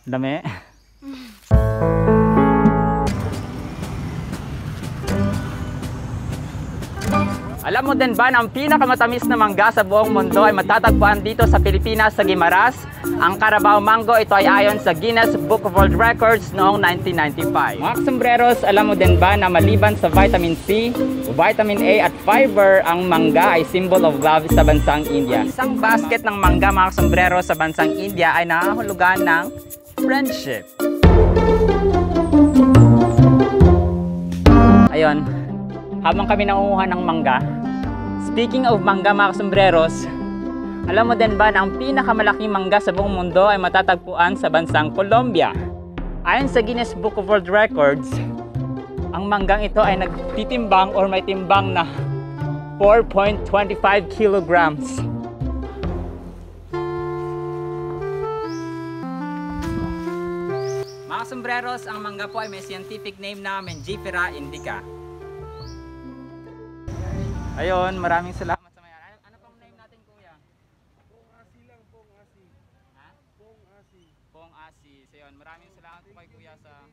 Dami. Alam mo din ba na ang pinakamatamis na mangga sa buong mundo ay matatagpuan dito sa Pilipinas sa Guimaras? Ang Carabao Mango, ito ay ayon sa Guinness Book of World Records noong 1995. Mga sombreros, alam mo din ba na maliban sa vitamin C, vitamin A at fiber, ang mangga ay symbol of love sa bansang India. Isang basket ng mangga, mga sombreros, sa bansang India ay nangahulugan ng friendship. Ayun, habang kami nangunguha ng mangga. Speaking of mangga, mga sombreros, alam mo din ba na ang pinakamalaking mangga sa buong mundo ay matatagpuan sa bansang Colombia? Ayon sa Guinness Book of World Records, ang manggang ito ay nagtitimbang or may timbang na 4.25 kilograms. Mga sombreros, ang mangga po ay may scientific name na Mangifera indica. Ayun, maraming salamat sa mayan. Ano pang name natin, kuya? Pong Asi lang, Pong Asi. Ha? Pong Asi. Pong Asi. So yun, maraming salamat po kay kuya sa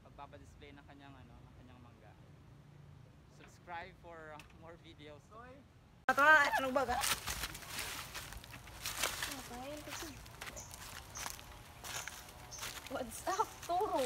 pagpapadisplay ng kanyang mangga. Subscribe for more videos. Ito na, anong baga? What's up, Toro?